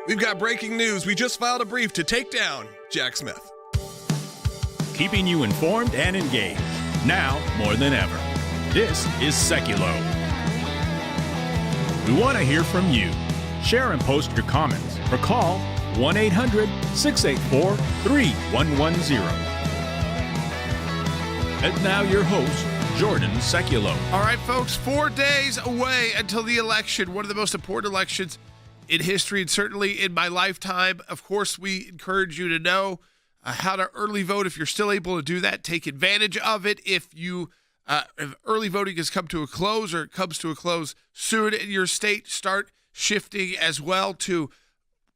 We've got breaking news. We just filed a brief to take down Jack Smith. Keeping you informed and engaged, now more than ever. This is Sekulow. We want to hear from you. Share and post your comments or call 1-800-684-3110. And now your host, Jordan Sekulow. All right, folks, 4 days away until the election, one of the most important elections in history and certainly in my lifetime. Of course, we encourage you to know how to early vote. If you're still able to do that, take advantage of it. If early voting has come to a close or it comes to a close soon in your state, start shifting as well to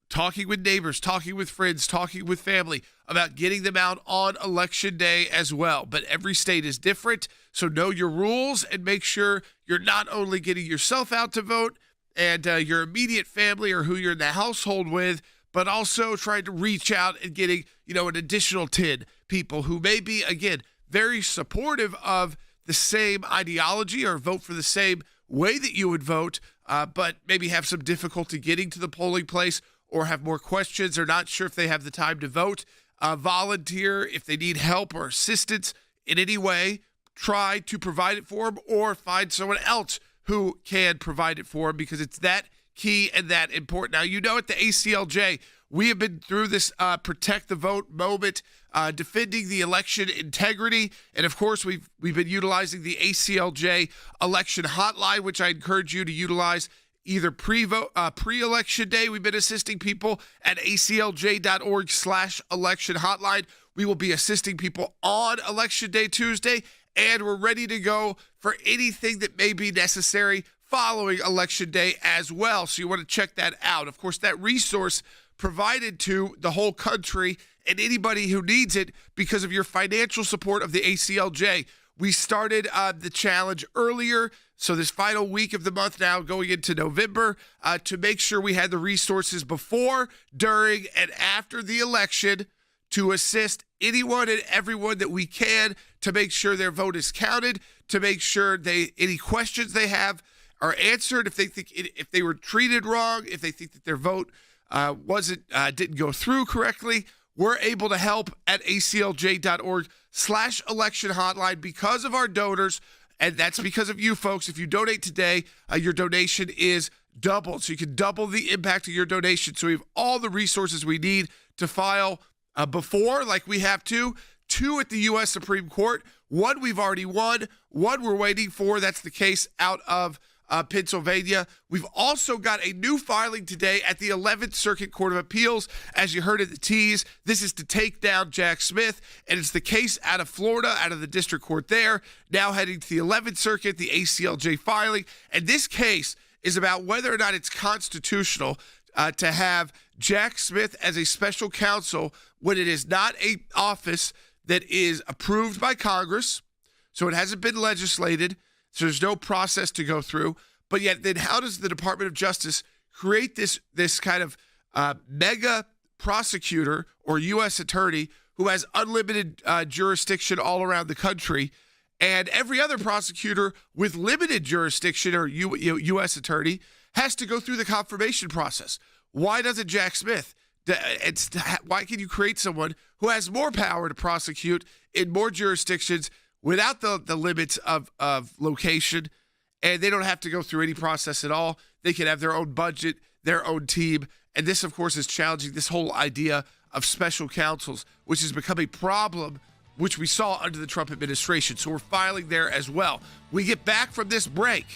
talking with neighbors, talking with friends, talking with family about getting them out on election day as well. But every state is different, so know your rules and make sure you're not only getting yourself out to vote and your immediate family or who you're in the household with, but also trying to reach out and getting, an additional 10 people who may be, again, very supportive of the same ideology or vote for the same way that you would vote, but maybe have some difficulty getting to the polling place or have more questions or not sure if they have the time to vote. Volunteer if they need help or assistance in any way. Try to provide it for them or find someone else who can provide it for them because it's that key and that important. Now, at the ACLJ, we have been through this protect the vote moment, defending the election integrity. And, of course, we've been utilizing the ACLJ election hotline, which I encourage you to utilize either pre-election day. We've been assisting people at aclj.org/election hotline. We will be assisting people on Election Day Tuesday, and we're ready to go for anything that may be necessary following Election Day as well. So you want to check that out. Of course, that resource provided to the whole country and anybody who needs it because of your financial support of the ACLJ. We started the challenge earlier, so this final week of the month now going into November, to make sure we had the resources before, during, and after the election to assist anyone and everyone that we can to make sure their vote is counted, to make sure any questions they have are answered, if they were treated wrong, if they think that their vote didn't go through correctly. We're able to help at aclj.org/election hotline because of our donors, and that's because of you folks. If you donate today, your donation is doubled, so you can double the impact of your donation. So we have all the resources we need to file before, like we have two at the U.S. Supreme Court. One we've already won, one we're waiting for. That's the case out of Pennsylvania. We've also got a new filing today at the 11th Circuit Court of Appeals. As you heard in the tease, this is to take down Jack Smith, and it's the case out of Florida, out of the district court there, now heading to the 11th Circuit, the ACLJ filing. And this case is about whether or not it's constitutional to have Jack Smith as a special counsel when it is not an office that is approved by Congress, so it hasn't been legislated, so there's no process to go through. But yet, then how does the Department of Justice create this kind of mega prosecutor or U.S. attorney who has unlimited jurisdiction all around the country, and every other prosecutor with limited jurisdiction or U.S. attorney has to go through the confirmation process? Why doesn't Jack Smith? Why can you create someone who has more power to prosecute in more jurisdictions without the limits of location, and they don't have to go through any process at all? They can have their own budget, their own team, and this, of course, is challenging this whole idea of special counsels, which has become a problem, which we saw under the Trump administration. So we're filing there as well. We get back from this break.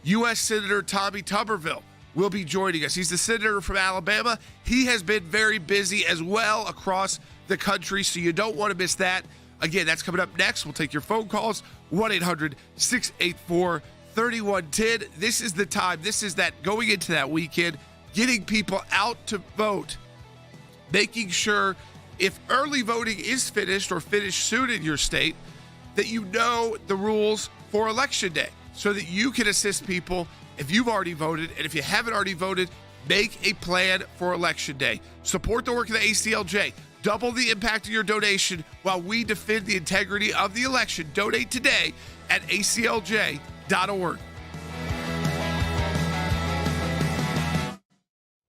U.S. Senator Tommy Tuberville will be joining us. He's the senator from Alabama. He has been very busy as well across the country, so you don't want to miss that. Again, that's coming up next. We'll take your phone calls, 1-800-684-3110. This is the time. This is that going into that weekend, getting people out to vote, making sure if early voting is finished or finished soon in your state, that you know the rules for Election Day so that you can assist people if you've already voted. And if you haven't already voted, make a plan for Election Day. Support the work of the ACLJ. Double the impact of your donation while we defend the integrity of the election. Donate today at aclj.org.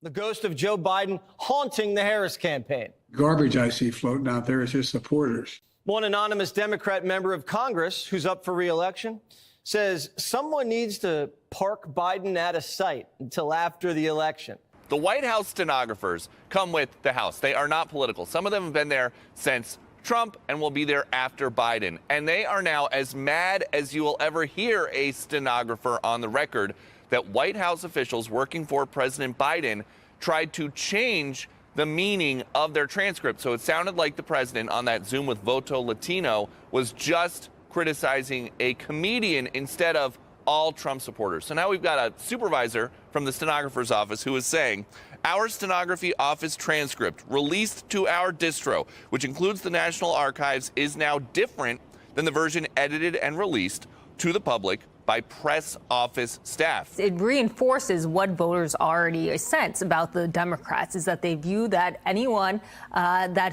The ghost of Joe Biden haunting the Harris campaign. Garbage I see floating out there is his supporters. One anonymous Democrat member of Congress who's up for re-election says someone needs to park Biden out of sight until after the election. The White House stenographers come with the House. They are not political. Some of them have been there since Trump and will be there after Biden. And they are now as mad as you will ever hear a stenographer on the record that White House officials working for President Biden tried to change the meaning of their transcript. So it sounded like the president on that Zoom with Voto Latino was just criticizing a comedian instead of all Trump supporters. So now we've got a supervisor from the stenographer's office who is saying, our stenography office transcript released to our distro, which includes the National Archives, is now different than the version edited and released to the public by press office staff. It reinforces what voters already sense about the Democrats, is that they view that anyone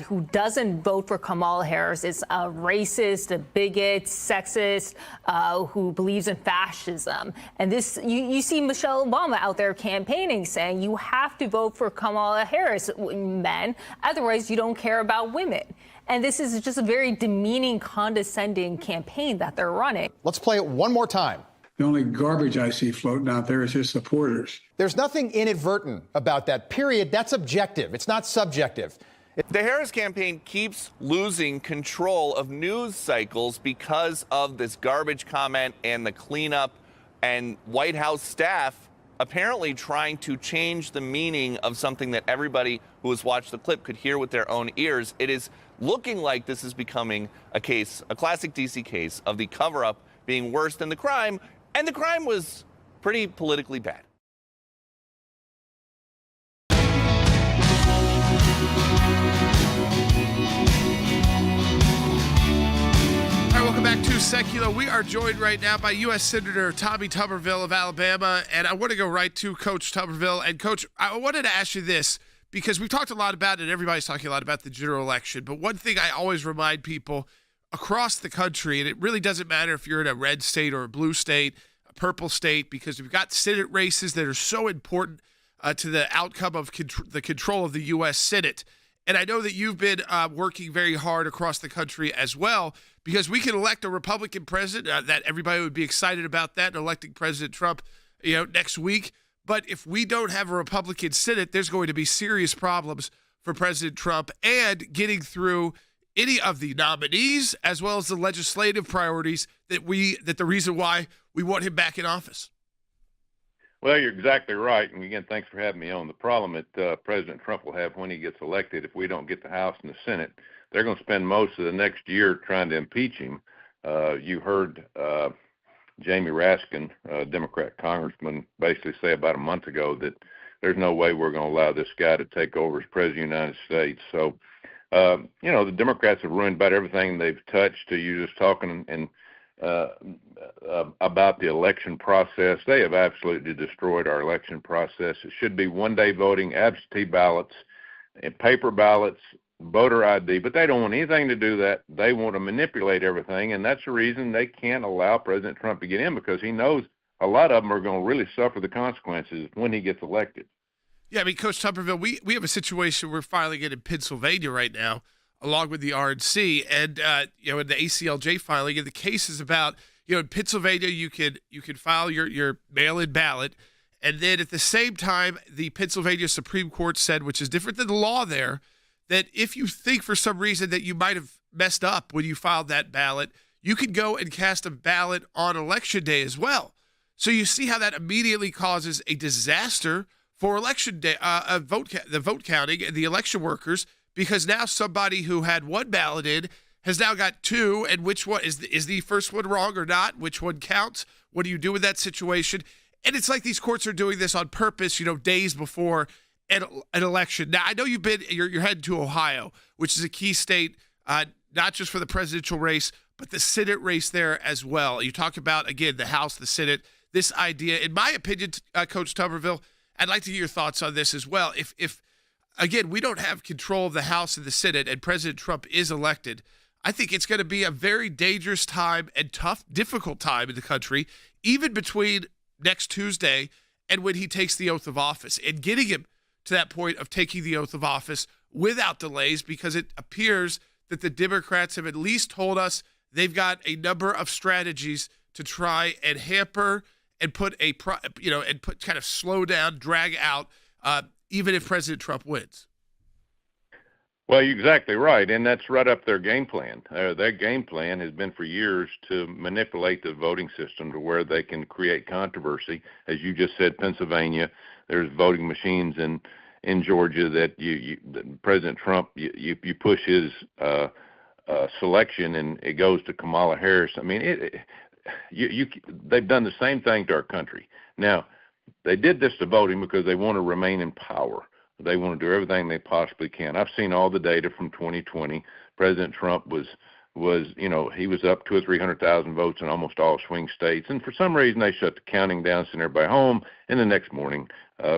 who doesn't vote for Kamala Harris is a racist, a bigot, sexist, who believes in fascism. And this, you see Michelle Obama out there campaigning, saying you have to vote for Kamala Harris, men, otherwise you don't care about women. And this is just a very demeaning, condescending campaign that they're running. Let's play it one more time. The only garbage I see floating out there is his supporters. There's nothing inadvertent about that, period. That's objective. It's not subjective. The Harris campaign keeps losing control of news cycles because of this garbage comment and the cleanup, and White House staff apparently trying to change the meaning of something that everybody who has watched the clip could hear with their own ears. It is looking like this is becoming a case, a classic DC case of the cover-up being worse than the crime, and the crime was pretty politically bad. All right, welcome back to Sekulow. We are joined right now by U.S. Senator Tommy Tuberville of Alabama, and I want to go right to Coach Tuberville. And Coach, I wanted to ask you this, because we've talked a lot about it, everybody's talking a lot about the general election, but one thing I always remind people across the country, and it really doesn't matter if you're in a red state or a blue state, a purple state, because we've got Senate races that are so important to the outcome of the control of the U.S. Senate. And I know that you've been working very hard across the country as well, because we can elect a Republican president, that everybody would be excited about that, electing President Trump, next week. But if we don't have a Republican Senate, there's going to be serious problems for President Trump and getting through any of the nominees, as well as the legislative priorities that the reason why we want him back in office. Well, you're exactly right. And again, thanks for having me on. The problem that President Trump will have when he gets elected, if we don't get the House and the Senate, they're going to spend most of the next year trying to impeach him. You heard Jamie Raskin, Democrat congressman, basically say about a month ago that there's no way we're going to allow this guy to take over as president of the United States. So, the Democrats have ruined about everything they've touched. You just talking about the election process. They have absolutely destroyed our election process. It should be one-day voting, absentee ballots, and paper ballots, voter ID, but they don't want anything to do that. They want to manipulate everything, and that's the reason they can't allow President Trump to get in, because he knows a lot of them are going to really suffer the consequences when he gets elected. Yeah, I mean, Coach Tuberville, we have a situation we're filing it in Pennsylvania right now, along with the RNC, and in the ACLJ filing, and the case is about, in Pennsylvania you can file your mail-in ballot, and then at the same time the Pennsylvania Supreme Court said, which is different than the law there, that if you think for some reason that you might have messed up when you filed that ballot, you could go and cast a ballot on Election Day as well. So you see how that immediately causes a disaster for Election Day, the vote counting and the election workers, because now somebody who had one ballot in has now got two, and which one is the first one wrong or not? Which one counts? What do you do with that situation? And it's like these courts are doing this on purpose, days before an election. Now, I know you're heading to Ohio, which is a key state, not just for the presidential race, but the Senate race there as well. You talk about, again, the House, the Senate, this idea. In my opinion, Coach Tuberville, I'd like to hear your thoughts on this as well. If again, we don't have control of the House and the Senate and President Trump is elected, I think it's going to be a very dangerous time and tough, difficult time in the country, even between next Tuesday and when he takes the oath of office. And getting him to that point of taking the oath of office without delays, because it appears that the Democrats have at least told us they've got a number of strategies to try and hamper and put kind of slow down, drag out, even if President Trump wins. Well, you're exactly right, and that's right up their game plan. Their game plan has been for years to manipulate the voting system to where they can create controversy. As you just said, Pennsylvania, there's voting machines in Georgia that President Trump, you push his selection and it goes to Kamala Harris. I mean, they've done the same thing to our country. Now, they did this to voting because they want to remain in power. They want to do everything they possibly can. I've seen all the data from 2020. President Trump was he was up 200,000 or 300,000 votes in almost all swing states, and for some reason they shut the counting down, sent everybody home, and the next morning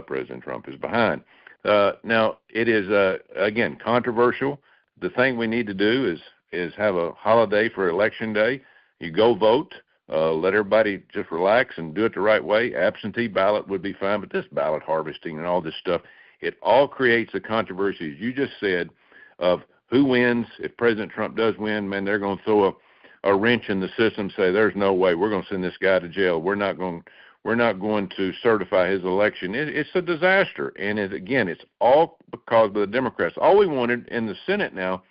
President Trump is behind. Now it is again controversial. The thing we need to do is have a holiday for Election Day. You go vote. Let everybody just relax and do it the right way. Absentee ballot would be fine, but this ballot harvesting and all this stuff, it all creates a controversy, as you just said, of who wins. If President Trump does win, man, they're going to throw a wrench in the system, say there's no way we're going to send this guy to jail. We're not going to certify his election. It's a disaster, and it's all because of the Democrats. All we wanted in the Senate now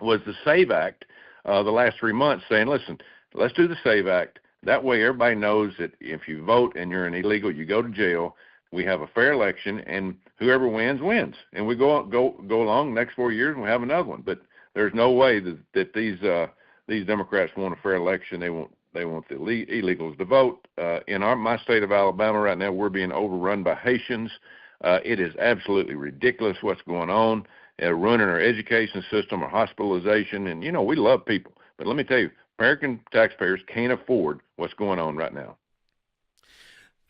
was the SAVE Act the last 3 months, saying, listen, let's do the SAVE Act. That way everybody knows that if you vote and you're an illegal, you go to jail. We have a fair election, and whoever wins, wins. And we go along the next 4 years, and we have another one. But there's no way that these Democrats want a fair election. They want the illegals to vote. In my state of Alabama right now, we're being overrun by Haitians. It is absolutely ridiculous what's going on, ruining our education system, our hospitalization. And, we love people. But let me tell you, American taxpayers can't afford what's going on right now.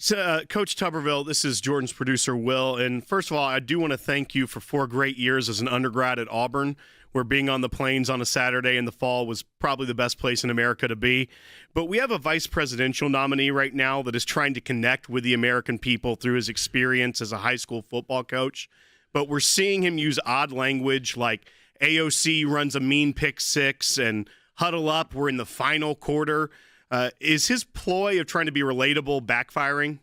So, Coach Tuberville, this is Jordan's producer, Will. And first of all, I do want to thank you for 4 great years as an undergrad at Auburn, where being on the plains on a Saturday in the fall was probably the best place in America to be. But we have a vice presidential nominee right now that is trying to connect with the American people through his experience as a high school football coach. But we're seeing him use odd language like AOC runs a mean pick six and huddle up, we're in the final quarter. Is his ploy of trying to be relatable backfiring?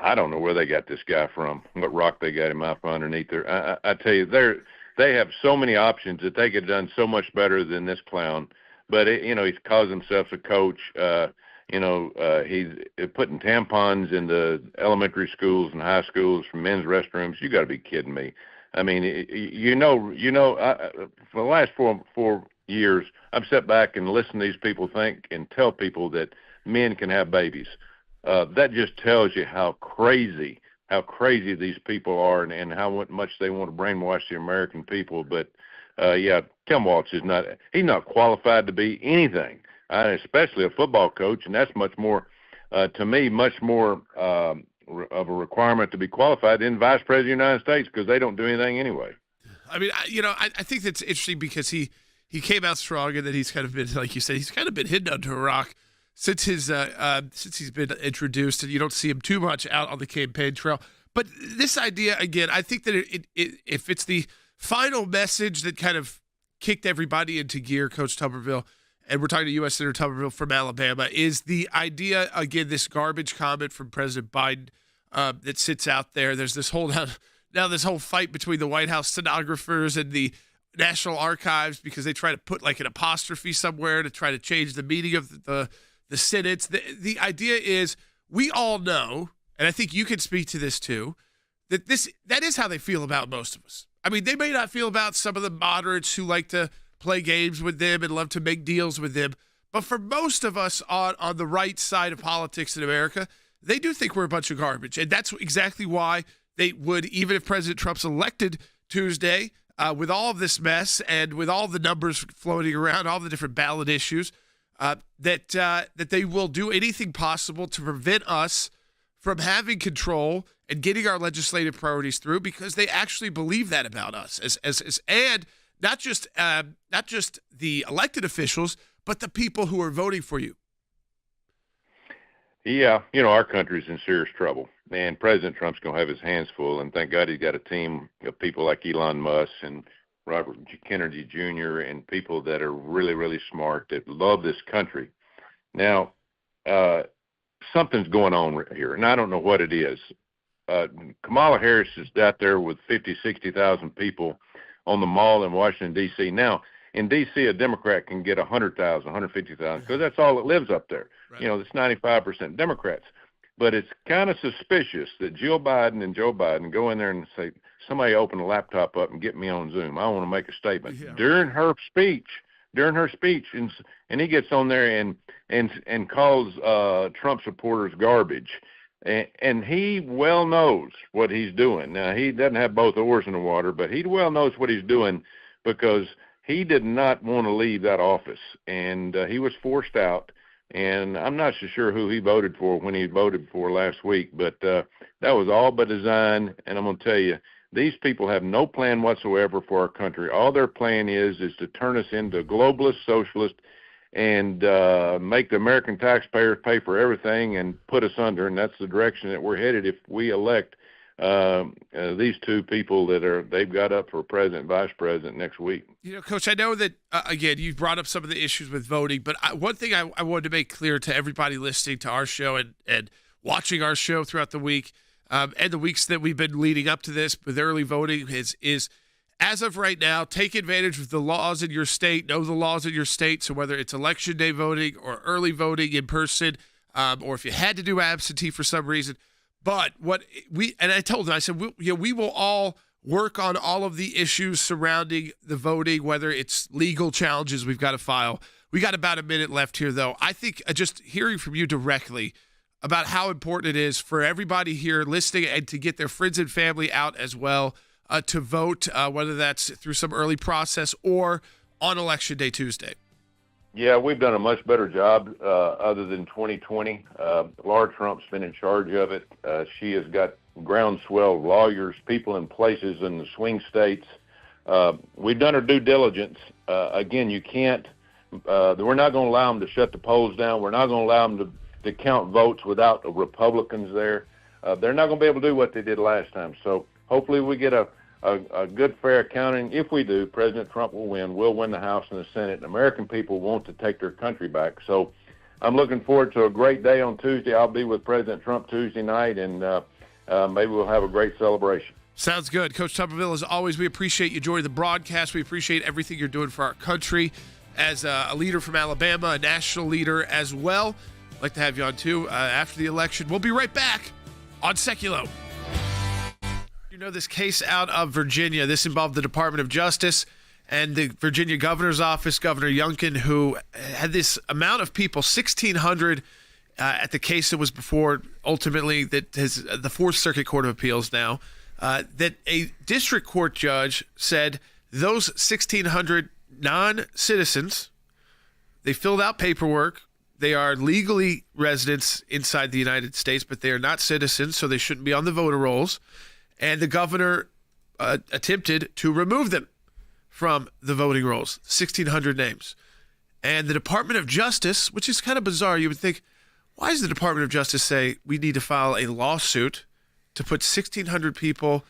I don't know where they got this guy from, what rock they got him out from underneath there. I tell you, they have so many options that they could have done so much better than this clown. But, he's calls himself a coach. He's putting tampons in the elementary schools and high schools for men's restrooms. You got to be kidding me. I mean, for the last four years, I've sat back and listened to these people think and tell people that men can have babies. That just tells you how crazy these people are and how much they want to brainwash the American people. But, Tim Walz he's not qualified to be anything, especially a football coach, and that's much more, to me, much more of a requirement to be qualified than Vice President of the United States, because they don't do anything anyway. I mean, I think that's interesting because he came out strong, and then he's kind of been, like you said, he's kind of been hidden under a rock since he's been introduced, and you don't see him too much out on the campaign trail. But this idea, again, I think that if it's the final message that kind of kicked everybody into gear, Coach Tuberville, and we're talking to U.S. Senator Tuberville from Alabama, is the idea, again, this garbage comment from President Biden that sits out there. There's this whole this whole fight between the White House stenographers and the National Archives because they try to put like an apostrophe somewhere to try to change the meaning of the sentence. The idea is we all know, and I think you can speak to this too, that is how they feel about most of us. I mean, they may not feel about some of the moderates who like to play games with them and love to make deals with them, but for most of us on the right side of politics in America, they do think we're a bunch of garbage. And that's exactly why they would, even if President Trump's elected Tuesday, with all of this mess and with all the numbers floating around, all the different ballot issues, that they will do anything possible to prevent us from having control and getting our legislative priorities through, because they actually believe that about us, and not just the elected officials, but the people who are voting for you. Yeah, our country's in serious trouble. And President Trump's going to have his hands full, and thank God he's got a team of people like Elon Musk and Robert Kennedy Jr. and people that are really, really smart, that love this country. Now, something's going on here, and I don't know what it is. Kamala Harris is out there with 50, 60,000 people on the mall in Washington, D.C. Now, in D.C., a Democrat can get 100,000, 150,000, because that's all that lives up there. Right. You know, it's 95% Democrats. But it's kind of suspicious that Jill Biden and Joe Biden go in there and say, somebody open a laptop up and get me on Zoom. I want to make a statement. Yeah. During her speech, and he gets on there and calls Trump supporters garbage. And he well knows what he's doing. Now, he doesn't have both oars in the water, but he well knows what he's doing, because he did not want to leave that office, and he was forced out. And I'm not so sure who he voted for when he voted for last week, but that was all by design. And I'm going to tell you, these people have no plan whatsoever for our country. All their plan is to turn us into globalist, socialist, and make the American taxpayers pay for everything and put us under. And that's the direction that we're headed if we elect these two people they've got up for president and vice president next week. You know, Coach, I know that, again, you brought up some of the issues with voting, but one thing I wanted to make clear to everybody listening to our show and watching our show throughout the week and the weeks that we've been leading up to this with early voting is as of right now, take advantage of the laws in your state, know the laws in your state. So whether it's election day voting or early voting in person, or if you had to do absentee for some reason. But I told them, I said, we will all work on all of the issues surrounding the voting, whether it's legal challenges we've got to file. We got about a minute left here, though. I think just hearing from you directly about how important it is for everybody here listening and to get their friends and family out as well to vote, whether that's through some early process or on Election Day Tuesday. Yeah, we've done a much better job other than 2020. Laura Trump's been in charge of it. She has got groundswell of lawyers, people in places in the swing states. We've done our due diligence. Again, you can't, we're not going to allow them to shut the polls down. We're not going to allow them to count votes without the Republicans there. They're not going to be able to do what they did last time. So hopefully we get a good, fair accounting. If we do, President Trump will win. We'll win the House and the Senate. And American people want to take their country back. So I'm looking forward to a great day on Tuesday. I'll be with President Trump Tuesday night, and maybe we'll have a great celebration. Sounds good. Coach Tuberville, as always, we appreciate you joining the broadcast. We appreciate everything you're doing for our country as a leader from Alabama, a national leader as well. I'd like to have you on, too, after the election. We'll be right back on Sekulow. You know, this case out of Virginia, this involved the Department of Justice and the Virginia governor's office, Governor Youngkin, who had this amount of people, 1,600 at the case that was before, ultimately, that has the Fourth Circuit Court of Appeals now, that a district court judge said those 1,600 non-citizens, they filled out paperwork, they are legally residents inside the United States, but they are not citizens, so they shouldn't be on the voter rolls. And the governor attempted to remove them from the voting rolls, 1,600 names. And the Department of Justice, which is kind of bizarre, you would think, why does the Department of Justice say we need to file a lawsuit to put 1,600 people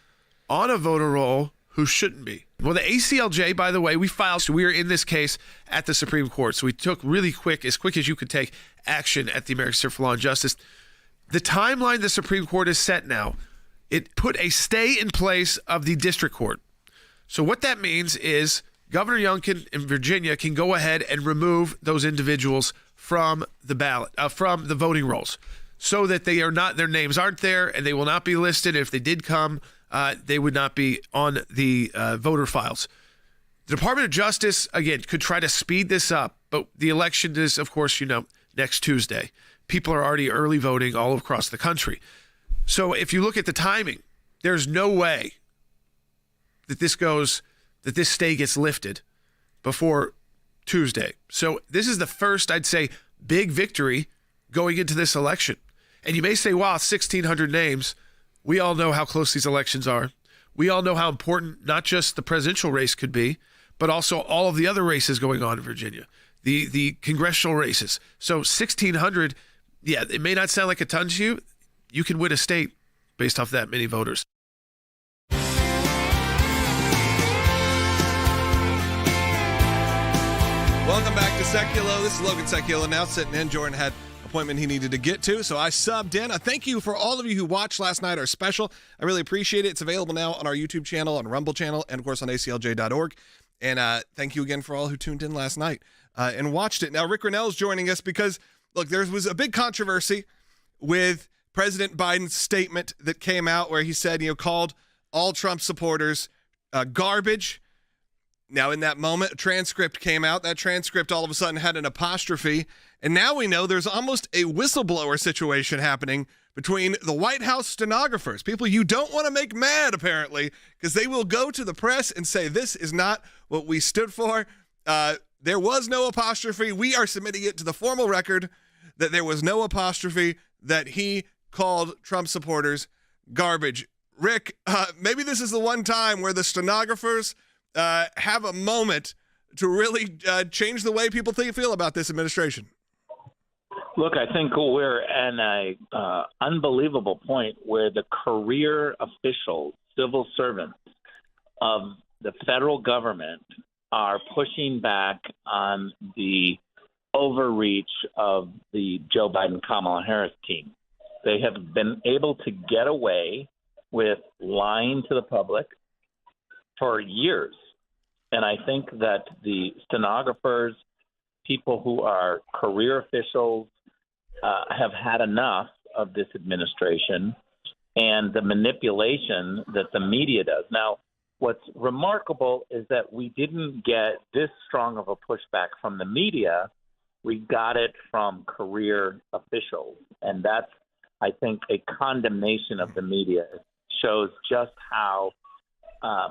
on a voter roll who shouldn't be? Well, the ACLJ, by the way, we are in this case at the Supreme Court. So we took really quick as you could take action at the American Center for Law and Justice. The timeline the Supreme Court is set now, it put a stay in place of the district court. So what that means is Governor Youngkin in Virginia can go ahead and remove those individuals from the ballot, from the voting rolls, so that they are not, their names aren't there, and they will not be listed. If they did come, they would not be on the voter files. The Department of Justice, again, could try to speed this up, but the election is, of course, next Tuesday. People are already early voting all across the country. So if you look at the timing, there's no way that this stay gets lifted before Tuesday. So this is the first, I'd say, big victory going into this election. And you may say, wow, 1,600 names. We all know how close these elections are. We all know how important not just the presidential race could be, but also all of the other races going on in Virginia, the congressional races. So 1,600, yeah, it may not sound like a ton to you. You can win a state based off that many voters. Welcome back to Sekulow. This is Logan Sekulow now sitting in. Jordan had an appointment he needed to get to, so I subbed in. Thank you for all of you who watched last night, our special. I really appreciate it. It's available now on our YouTube channel, on Rumble channel, and of course on ACLJ.org. And thank you again for all who tuned in last night and watched it. Now, Rick Rennell's joining us because, look, there was a big controversy with President Biden's statement that came out where he said, called all Trump supporters garbage. Now, in that moment, a transcript came out. That transcript all of a sudden had an apostrophe. And now we know there's almost a whistleblower situation happening between the White House stenographers, people you don't want to make mad, apparently, because they will go to the press and say, this is not what we stood for. There was no apostrophe. We are submitting it to the formal record that there was no apostrophe, that he called Trump supporters garbage. Rick, maybe this is the one time where the stenographers have a moment to really change the way people feel about this administration. Look, I think we're at an unbelievable point where the career officials, civil servants of the federal government are pushing back on the overreach of the Joe Biden-Kamala Harris team. They have been able to get away with lying to the public for years. And I think that the stenographers, people who are career officials, have had enough of this administration and the manipulation that the media does. Now, what's remarkable is that we didn't get this strong of a pushback from the media. We got it from career officials. And that's, I think, a condemnation of the media. It shows just how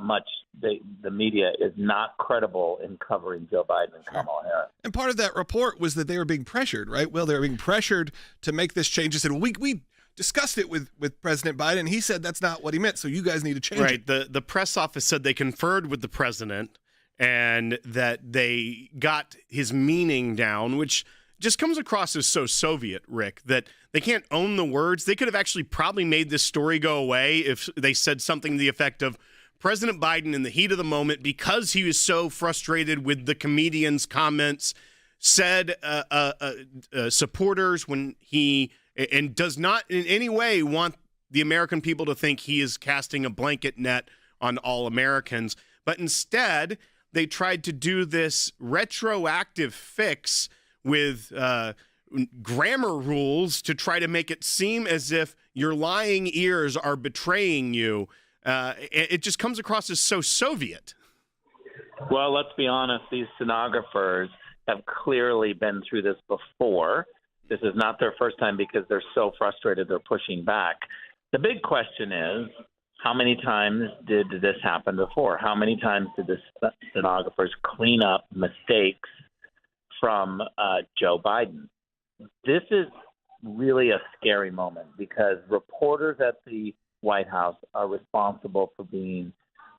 much the media is not credible in covering Joe Biden and Kamala Harris. And part of that report was that they were being pressured, right? Well, they were being pressured to make this change. They said, we discussed it with President Biden, and he said that's not what he meant, so you guys need to change it. Right. The press office said they conferred with the president and that they got his meaning down, which just comes across as so Soviet, Rick, that they can't own the words. They could have actually probably made this story go away if they said something to the effect of, President Biden, in the heat of the moment, because he was so frustrated with the comedian's comments, said supporters when he and does not in any way want the American people to think he is casting a blanket net on all Americans. But instead, they tried to do this retroactive fix with grammar rules to try to make it seem as if your lying ears are betraying you. It just comes across as so Soviet. Well, let's be honest. These stenographers have clearly been through this before. This is not their first time because they're so frustrated they're pushing back. The big question is, how many times did this happen before? How many times did the stenographers clean up mistakes from Joe Biden? This is really a scary moment because reporters at the White House are responsible for being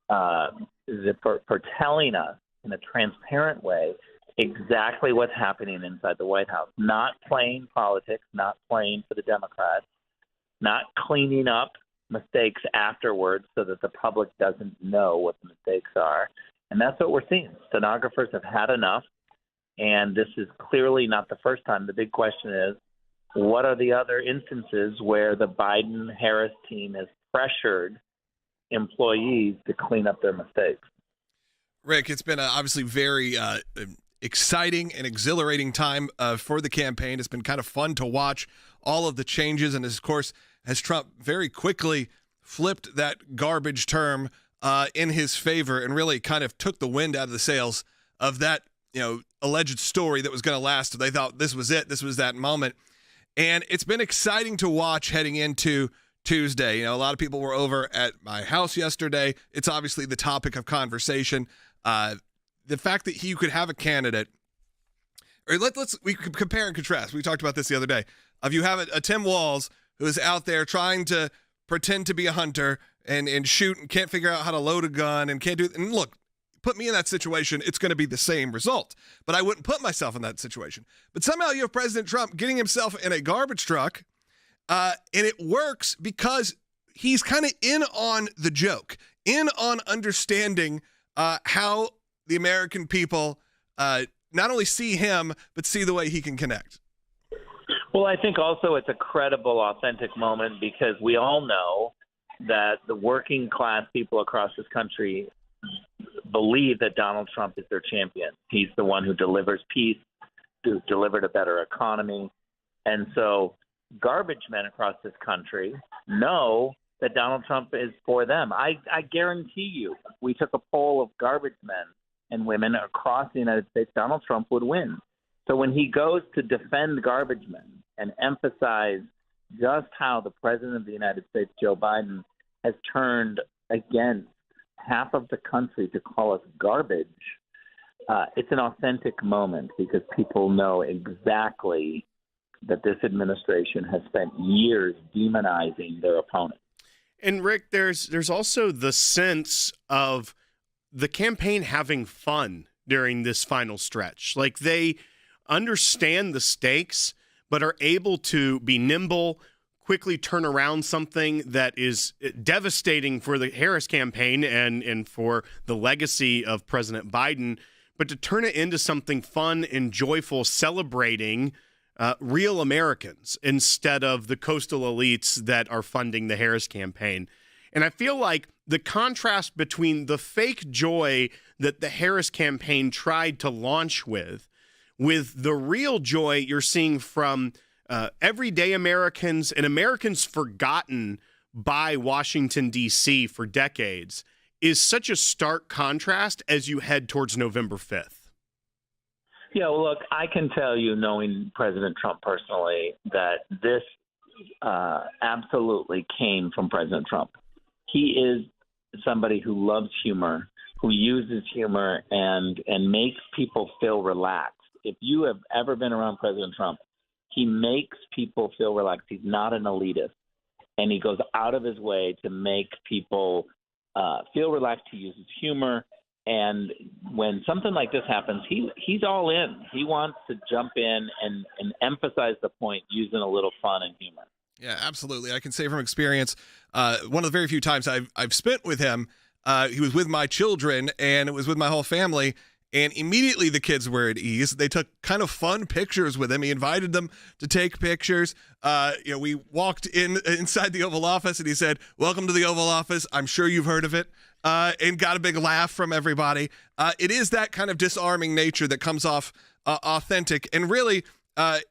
for telling us in a transparent way exactly what's happening inside the White House, not playing politics, not playing for the Democrats, not cleaning up mistakes afterwards so that the public doesn't know what the mistakes are. And that's what we're seeing. Stenographers have had enough, and this is clearly not the first time. The big question is, what are the other instances where the Biden-Harris team has pressured employees to clean up their mistakes? Rick, it's been obviously very exciting and exhilarating time for the campaign. It's been kind of fun to watch all of the changes. And, of course, as Trump very quickly flipped that garbage term in his favor and really kind of took the wind out of the sails of that, alleged story that was going to last. They thought this was it. This was that moment. And it's been exciting to watch heading into Tuesday. A lot of people were over at my house yesterday. It's obviously the topic of conversation. The fact that you could have a candidate, or we could compare and contrast. We talked about this the other day. If you have a Tim Walz who is out there trying to pretend to be a hunter and shoot and can't figure out how to load a gun and can't do it. And look, put me in that situation, it's going to be the same result. But I wouldn't put myself in that situation. But somehow you have President Trump getting himself in a garbage truck, and it works because he's kind of in on the joke, in on understanding how the American people not only see him, but see the way he can connect. Well, I think also it's a credible, authentic moment because we all know that the working class people across this country believe that Donald Trump is their champion. He's the one who delivers peace, who's delivered a better economy. And so garbage men across this country know that Donald Trump is for them. I guarantee you, if we took a poll of garbage men and women across the United States, Donald Trump would win. So when he goes to defend garbage men and emphasize just how the president of the United States, Joe Biden, has turned against half of the country to call us garbage, it's an authentic moment because people know exactly that this administration has spent years demonizing their opponent. And Rick, there's also the sense of the campaign having fun during this final stretch. Like they understand the stakes, but are able to be nimble, quickly turn around something that is devastating for the Harris campaign and for the legacy of President Biden, but to turn it into something fun and joyful, celebrating real Americans instead of the coastal elites that are funding the Harris campaign. And I feel like the contrast between the fake joy that the Harris campaign tried to launch with the real joy you're seeing from everyday Americans and Americans forgotten by Washington, D.C. for decades is such a stark contrast as you head towards November 5th. Yeah, well, look, I can tell you, knowing President Trump personally, that this absolutely came from President Trump. He is somebody who loves humor, who uses humor and makes people feel relaxed. If you have ever been around President Trump, he makes people feel relaxed. He's not an elitist, and he goes out of his way to make people feel relaxed. He uses humor. And when something like this happens, he's all in. He wants to jump in and emphasize the point using a little fun and humor. Yeah, absolutely. I can say from experience, one of the very few times I've spent with him, he was with my children and it was with my whole family. And immediately the kids were at ease. They took kind of fun pictures with him. He invited them to take pictures. We walked inside the Oval Office and he said, "Welcome to the Oval Office. I'm sure you've heard of it." And got a big laugh from everybody. It is that kind of disarming nature that comes off authentic and really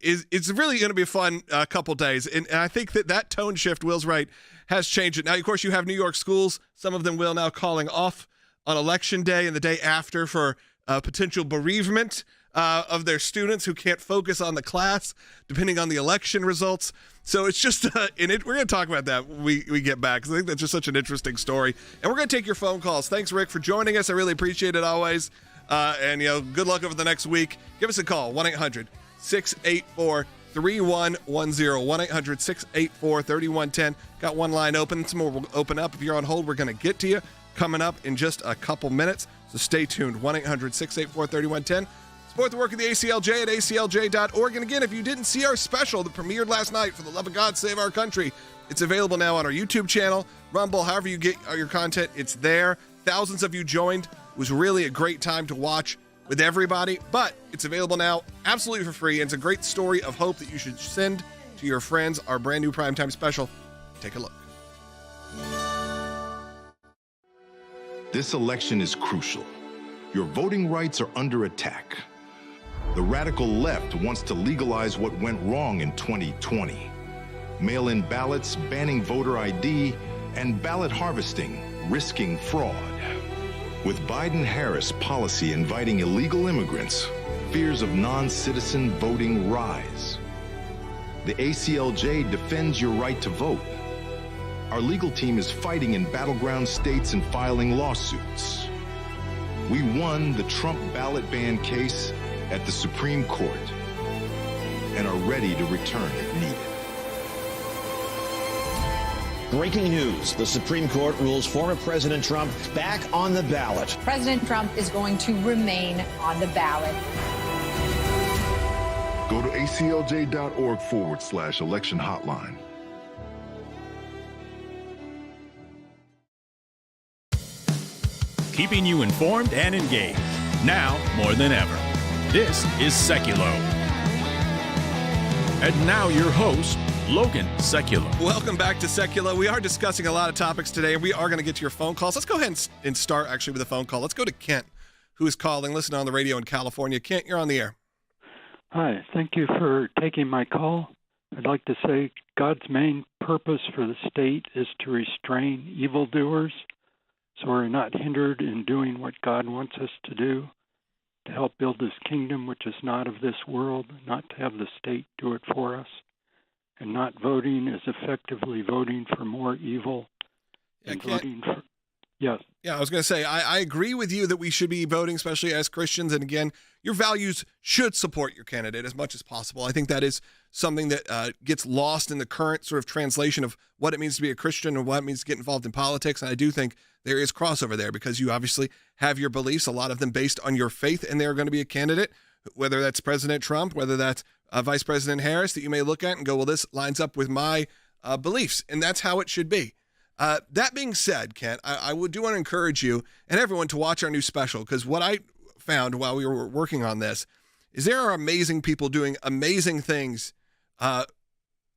it's really going to be a fun couple days. And I think that tone shift, Will's right, has changed it. Now, of course, you have New York schools. Some of them will now calling off on Election Day and the day after for potential bereavement of their students who can't focus on the class depending on the election results. So it's just, we're going to talk about that when we get back, because I think that's just such an interesting story. And we're going to take your phone calls. Thanks, Rick, for joining us. I really appreciate it always. And good luck over the next week. Give us a call, 1-800-684-3110, 1-800-684-3110. Got one line open. Some more will open up. If you're on hold, we're going to get to you coming up in just a couple minutes. So stay tuned, 1-800-684-3110. Support the work of the ACLJ at aclj.org. And again, if you didn't see our special that premiered last night, For the Love of God, Save Our Country, it's available now on our YouTube channel, Rumble, however you get your content, it's there. Thousands of you joined. It was really a great time to watch with everybody, but it's available now absolutely for free. And it's a great story of hope that you should send to your friends. Our brand new primetime special. Take a look. This election is crucial. Your voting rights are under attack. The radical left wants to legalize what went wrong in 2020. Mail-in ballots, banning voter ID, and ballot harvesting, risking fraud. With Biden-Harris policy inviting illegal immigrants, fears of non-citizen voting rise. The ACLJ defends your right to vote. Our legal team is fighting in battleground states and filing lawsuits. We won the Trump ballot ban case at the Supreme Court and are ready to return if needed. Breaking news. The Supreme Court rules former President Trump back on the ballot. President Trump is going to remain on the ballot. Go to aclj.org/election hotline. keeping you informed and engaged. Now more than ever. This is Sekulow. And now your host, Logan Sekulow. Welcome back to Sekulow. We are discussing a lot of topics today, and we are going to get to your phone calls. Let's go ahead and start actually with a phone call. Let's go to Kent, who is calling. Listen on the radio in California. Kent, you're on the air. Hi, thank you for taking my call. I'd like to say God's main purpose for the state is to restrain evildoers, so we're not hindered in doing what God wants us to do, to help build his kingdom, which is not of this world, not to have the state do it for us. And not voting is effectively voting for more evil and voting for... Yes. Yeah, I was going to say, I agree with you that we should be voting, especially as Christians. And again, your values should support your candidate as much as possible. I think that is something that gets lost in the current sort of translation of what it means to be a Christian and what it means to get involved in politics. And I do think there is crossover there because you obviously have your beliefs, a lot of them based on your faith, and they're going to be a candidate, whether that's President Trump, whether that's Vice President Harris, that you may look at and go, well, this lines up with my beliefs. And that's how it should be. That being said, Kent, I do want to encourage you and everyone to watch our new special, because what I found while we were working on this is there are amazing people doing amazing things,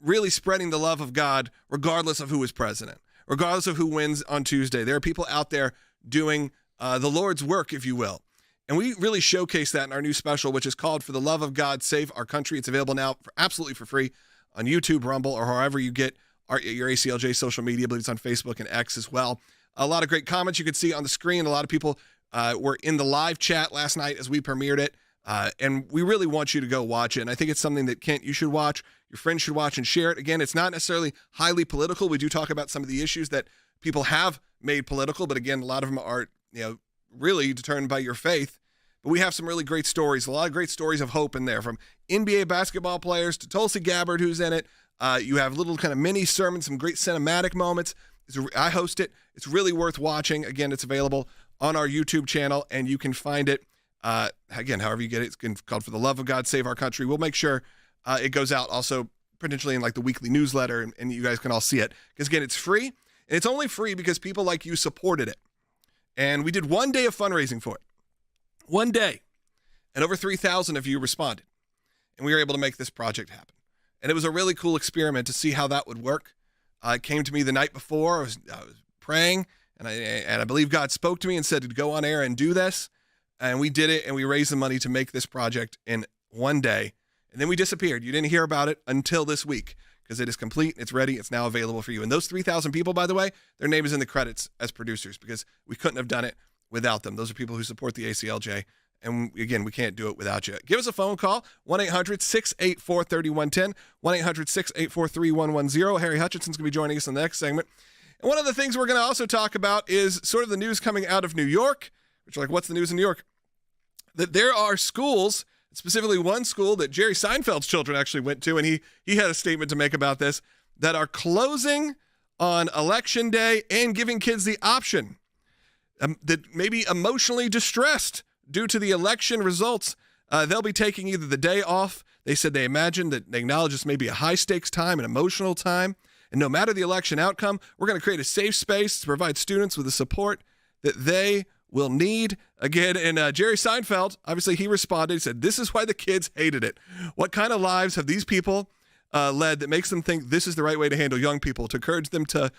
really spreading the love of God regardless of who is president, regardless of who wins on Tuesday. There are people out there doing the Lord's work, if you will. And we really showcase that in our new special, which is called For the Love of God, Save Our Country. It's available now absolutely for free on YouTube, Rumble, or however you get your ACLJ social media. I believe it's on Facebook and X as well. A lot of great comments you could see on the screen. A lot of people were in the live chat last night as we premiered it. And we really want you to go watch it. And I think it's something that, Kent, you should watch. Your friends should watch and share it. Again, it's not necessarily highly political. We do talk about some of the issues that people have made political. But again, a lot of them are, really determined by your faith. But we have some really great stories, a lot of great stories of hope in there, from NBA basketball players to Tulsi Gabbard, who's in it. You have little kind of mini sermons, some great cinematic moments. I host it. It's really worth watching. Again, it's available on our YouTube channel, and you can find it, again, however you get it. It's called For the Love of God, Save Our Country. We'll make sure it goes out also potentially in like the weekly newsletter, and you guys can all see it. Because, again, it's free, and it's only free because people like you supported it. And we did one day of fundraising for it. One day. And over 3,000 of you responded. And we were able to make this project happen. And it was a really cool experiment to see how that would work. It came to me the night before. I was praying, and I believe God spoke to me and said to go on air and do this. And we did it, and we raised the money to make this project in one day. And then we disappeared. You didn't hear about it until this week because it is complete. It's ready. It's now available for you. And those 3,000 people, by the way, their name is in the credits as producers because we couldn't have done it without them. Those are people who support the ACLJ. And again, we can't do it without you. Give us a phone call, 1-800-684-3110, 1-800-684-3110. Harry Hutchinson's going to be joining us in the next segment. And one of the things we're going to also talk about is sort of the news coming out of New York, which are like, what's the news in New York? That there are schools, specifically one school that Jerry Seinfeld's children actually went to, and he had a statement to make about this, that are closing on Election Day and giving kids the option that may be emotionally distressed due to the election results. They'll be taking either the day off. They said they imagine that they acknowledge this may be a high-stakes time, an emotional time. And no matter the election outcome, we're going to create a safe space to provide students with the support that they will need. Again, and Jerry Seinfeld, obviously he responded. He said, this is why the kids hated it. What kind of lives have these people led that makes them think this is the right way to handle young people, to encourage them to,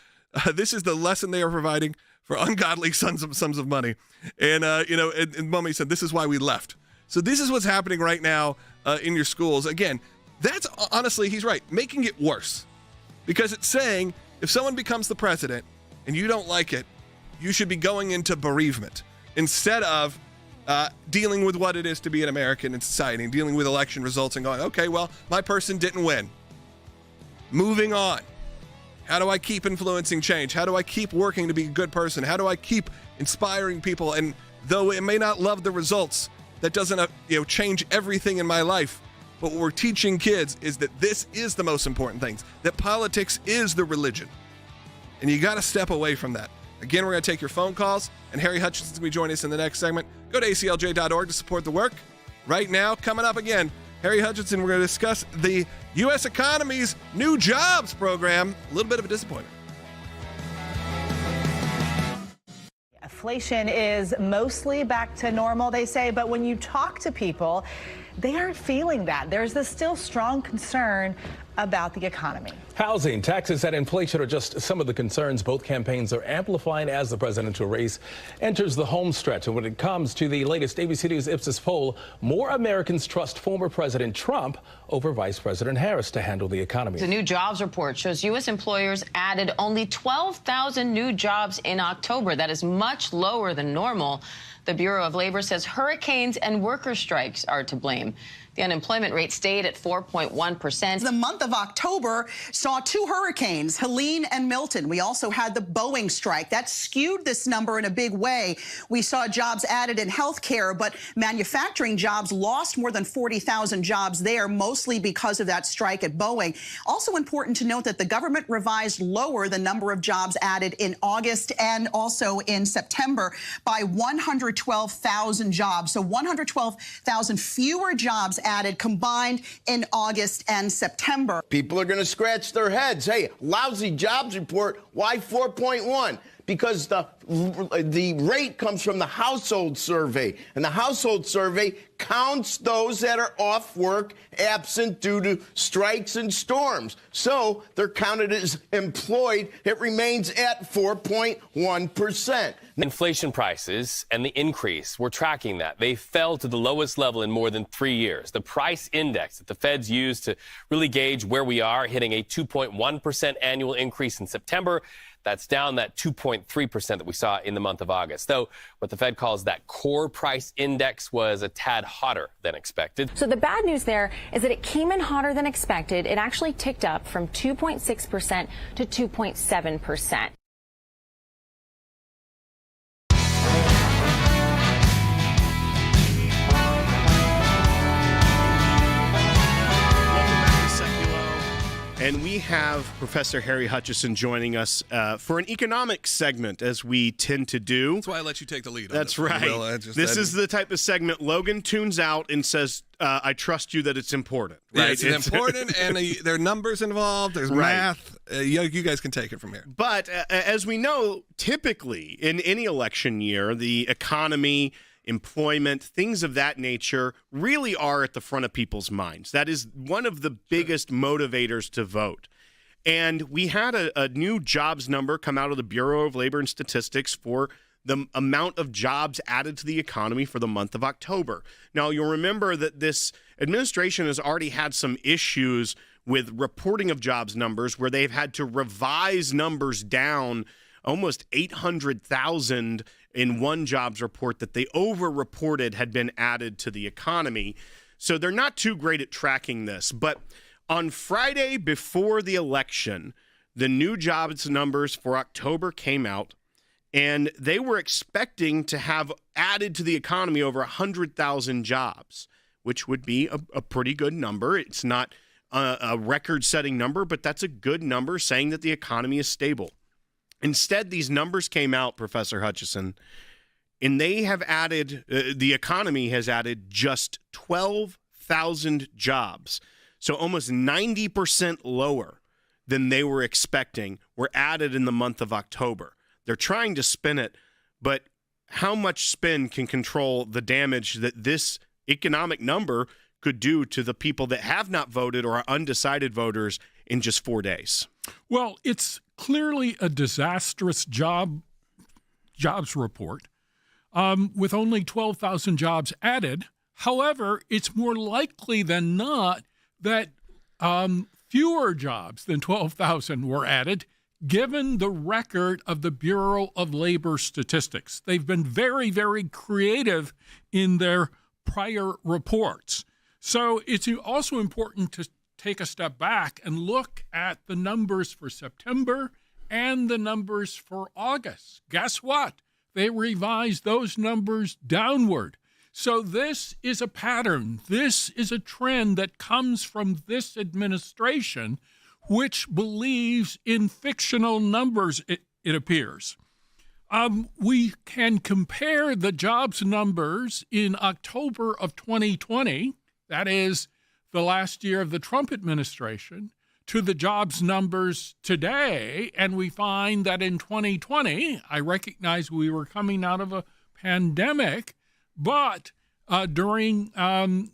this is the lesson they are providing for ungodly sums of money. And, and Mummy said, this is why we left. So this is what's happening right now in your schools. Again, that's honestly, he's right, making it worse. Because it's saying if someone becomes the president and you don't like it, you should be going into bereavement instead of dealing with what it is to be an American in society and dealing with election results and going, okay, well, my person didn't win. Moving on. How do I keep influencing change? How do I keep working to be a good person? How do I keep inspiring people? And though it may not love the results, that doesn't change everything in my life. But what we're teaching kids is that this is the most important things, that politics is the religion. And you got to step away from that. Again, we're going to take your phone calls, and Harry Hutchinson's going to be joining us in the next segment. Go to aclj.org to support the work. Right now, coming up again, Harry Hutchinson, we're going to discuss the U.S. economy's new jobs program. A little bit of a disappointment. Inflation is mostly back to normal, they say, but when you talk to people, they aren't feeling that. There's this still strong concern about the economy. Housing, taxes, and inflation are just some of the concerns both campaigns are amplifying as the presidential race enters the home stretch. And when it comes to the latest ABC News Ipsos poll, more Americans trust former President Trump over Vice President Harris to handle the economy. The new jobs report shows U.S. employers added only 12,000 new jobs in October. That is much lower than normal. The Bureau of Labor says hurricanes and worker strikes are to blame. The unemployment rate stayed at 4.1%. The month of October saw two hurricanes, Helene and Milton. We also had the Boeing strike. That skewed this number in a big way. We saw jobs added in healthcare, but manufacturing jobs lost more than 40,000 jobs there, mostly because of that strike at Boeing. Also important to note that the government revised lower the number of jobs added in August and also in September by 112,000 jobs. So 112,000 fewer jobs added combined in August and September. People are going to scratch their heads. Hey, lousy jobs report. Why 4.1? Because the rate comes from the household survey, and the household survey counts those that are off work, absent due to strikes and storms. So they're counted as employed. It remains at 4.1%. Inflation prices and the increase, we're tracking that. They fell to the lowest level in more than 3 years. The price index that the Feds use to really gauge where we are, hitting a 2.1% annual increase in September. That's down that 2.3% that we saw in the month of August. Though what the Fed calls that core price index was a tad hotter than expected. So the bad news there is that it came in hotter than expected. It actually ticked up from 2.6% to 2.7%. And we have Professor Harry Hutchison joining us for an economics segment, as we tend to do. That's why I let you take the lead. That's right. This is the type of segment Logan tunes out and says, I trust you that it's important. Right? Yeah, it's important, and there are numbers involved. There's math. You guys can take it from here. But as we know, typically in any election year, the economy, employment, things of that nature really are at the front of people's minds. That is one of the biggest motivators to vote. And we had a new jobs number come out of the Bureau of Labor and Statistics for the amount of jobs added to the economy for the month of October. Now, you'll remember that this administration has already had some issues with reporting of jobs numbers where they've had to revise numbers down almost 800,000 in one jobs report that they over-reported had been added to the economy. So they're not too great at tracking this. But on Friday before the election, the new jobs numbers for October came out, and they were expecting to have added to the economy over 100,000 jobs, which would be a pretty good number. It's not a record-setting number, but that's a good number saying that the economy is stable. Instead, these numbers came out, Professor Hutchison, and they have added, the economy has added just 12,000 jobs. So almost 90% lower than they were expecting were added in the month of October. They're trying to spin it, but how much spin can control the damage that this economic number could do to the people that have not voted or are undecided voters in just 4 days? Well, it's clearly a disastrous jobs report with only 12,000 jobs added. However, it's more likely than not that fewer jobs than 12,000 were added, given the record of the Bureau of Labor Statistics. They've been very, very creative in their prior reports. So it's also important to take a step back and look at the numbers for September and the numbers for August. Guess what? They revised those numbers downward. So this is a pattern. This is a trend that comes from this administration, which believes in fictional numbers, it appears. We can compare the jobs numbers in October of 2020, that is the last year of the Trump administration, to the jobs numbers today, and we find that in 2020, I recognize we were coming out of a pandemic, but during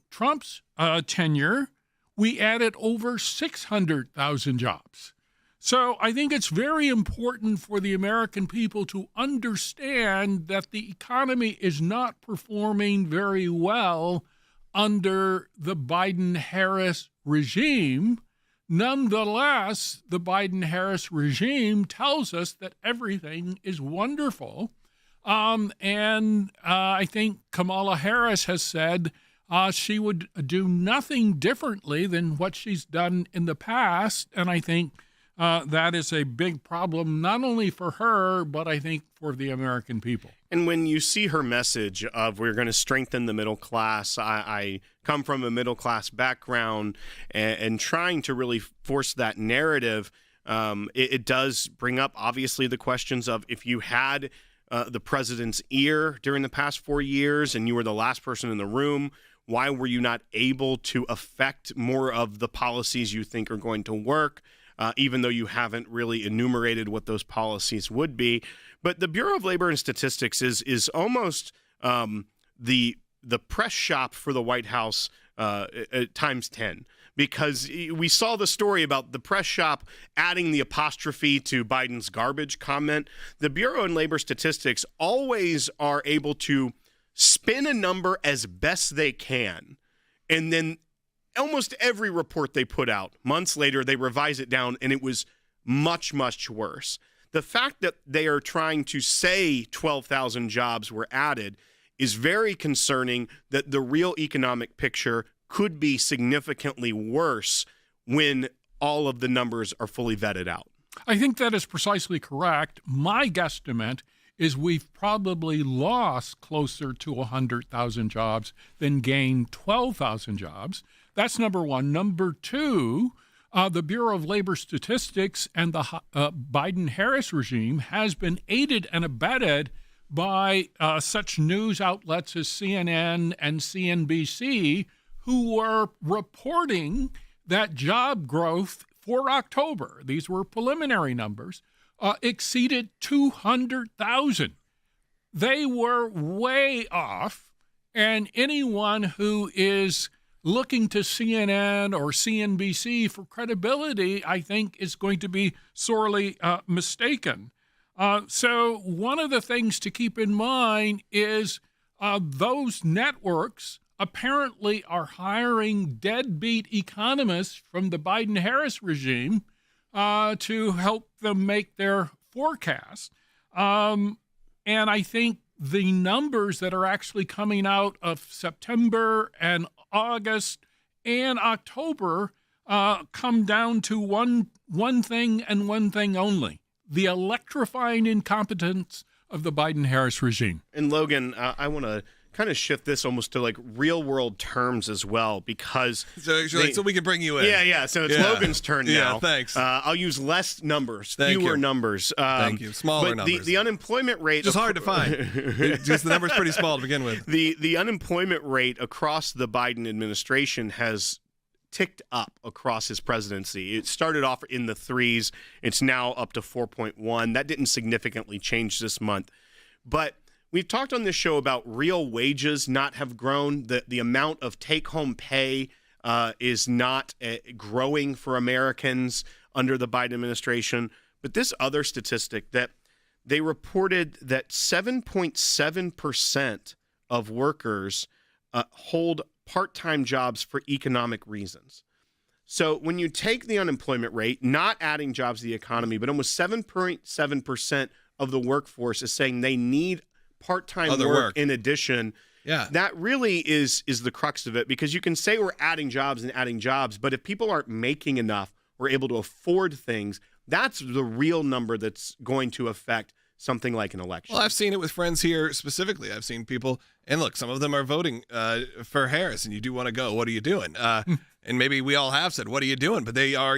Trump's tenure, we added over 600,000 jobs. So I think it's very important for the American people to understand that the economy is not performing very well under the Biden-Harris regime. Nonetheless, the Biden-Harris regime tells us that everything is wonderful. And I think Kamala Harris has said she would do nothing differently than what she's done in the past. And I think that is a big problem, not only for her, but I think for the American people. And when you see her message of we're going to strengthen the middle class, I come from a middle class background, and trying to really force that narrative, it does bring up, obviously, the questions of if you had the president's ear during the past 4 years and you were the last person in the room, why were you not able to affect more of the policies you think are going to work? Even though you haven't really enumerated what those policies would be. But the Bureau of Labor and Statistics is almost the press shop for the White House times 10, because we saw the story about the press shop adding the apostrophe to Biden's garbage comment. The Bureau of Labor Statistics always are able to spin a number as best they can, and then almost every report they put out, months later, they revise it down, and it was much, much worse. The fact that they are trying to say 12,000 jobs were added is very concerning, that the real economic picture could be significantly worse when all of the numbers are fully vetted out. I think that is precisely correct. My guesstimate is we've probably lost closer to 100,000 jobs than gained 12,000 jobs. That's number one. Number two, the Bureau of Labor Statistics and the Biden-Harris regime has been aided and abetted by such news outlets as CNN and CNBC, who were reporting that job growth for October, these were preliminary numbers, exceeded 200,000. They were way off, and anyone who is looking to CNN or CNBC for credibility, I think, is going to be sorely mistaken. So one of the things to keep in mind is those networks apparently are hiring deadbeat economists from the Biden-Harris regime to help them make their forecast. And I think the numbers that are actually coming out of September and August and October come down to one thing and one thing only: the electrifying incompetence of the Biden-Harris regime. And Logan, I want to kind of shift this almost to like real world terms as well, because so we can bring you in. Yeah. So it's Logan's turn now. Yeah, thanks. I'll use less numbers, fewer numbers. Thank you. Smaller numbers. The unemployment rate is hard to find. Just the number's pretty small to begin with. The unemployment rate across the Biden administration has ticked up across his presidency. It started off in the 3s. It's now up to 4.1. That didn't significantly change this month, but we've talked on this show about real wages not have grown. The amount of take-home pay is not growing for Americans under the Biden administration. But this other statistic that they reported that 7.7% of workers hold part-time jobs for economic reasons. So when you take the unemployment rate, not adding jobs to the economy, but almost 7.7% of the workforce is saying they need part-time work in addition. Yeah, that really is the crux of it, because you can say we're adding jobs, but if people aren't making enough or able to afford things, that's the real number that's going to affect something like an election. Well, I've seen it with friends here specifically. I've seen people, and look, some of them are voting for Harris, and you do want to go, what are you doing? And maybe we all have said, what are you doing? But they are,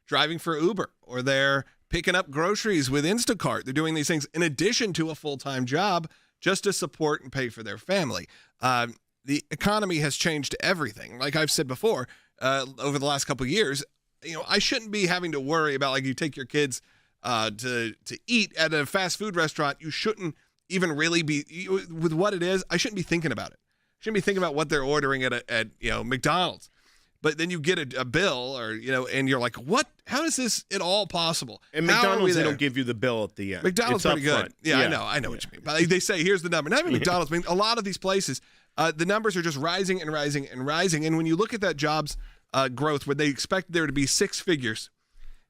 driving for Uber, or they're picking up groceries with Instacart. They're doing these things in addition to a full-time job just to support and pay for their family. The economy has changed everything. Like I've said before, over the last couple of years, I shouldn't be having to worry about, like, you take your kids to eat at a fast food restaurant. You shouldn't even really be, with what it is, I shouldn't be thinking about it. I shouldn't be thinking about what they're ordering at McDonald's. But then you get a bill, or and you're like, what? How is this at all possible? And McDonald's, they don't give you the bill at the end. McDonald's it's pretty good. front. Yeah, I know what you mean. But they say, here's the number. Not even McDonald's. I mean, a lot of these places, the numbers are just rising and rising and rising. And when you look at that jobs growth, where they expect there to be 6 figures,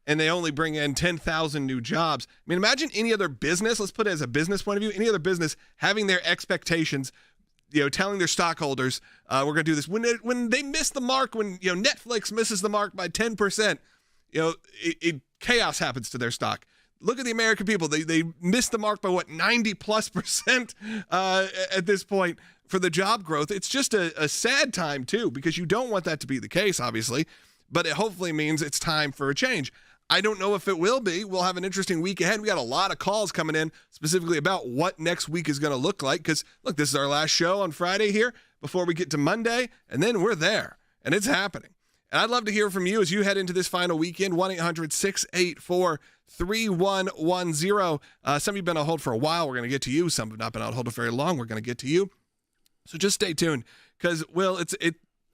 and they only bring in 10,000 new jobs. I mean, imagine any other business, let's put it as a business point of view, any other business having their expectations, telling their stockholders, we're going to do this. When they miss the mark, when Netflix misses the mark by 10%, chaos happens to their stock. Look at the American people. They missed the mark by 90+% at this point for the job growth. It's just a sad time too, because you don't want that to be the case, obviously, but it hopefully means it's time for a change. I don't know if it will be. We'll have an interesting week ahead. We got a lot of calls coming in specifically about what next week is going to look like, because, look, this is our last show on Friday here before we get to Monday, and then we're there, and it's happening. And I'd love to hear from you as you head into this final weekend. 1-800-684-3110. Some of you have been on hold for a while. We're going to get to you. Some have not been on hold for very long. We're going to get to you. So just stay tuned, because, Will,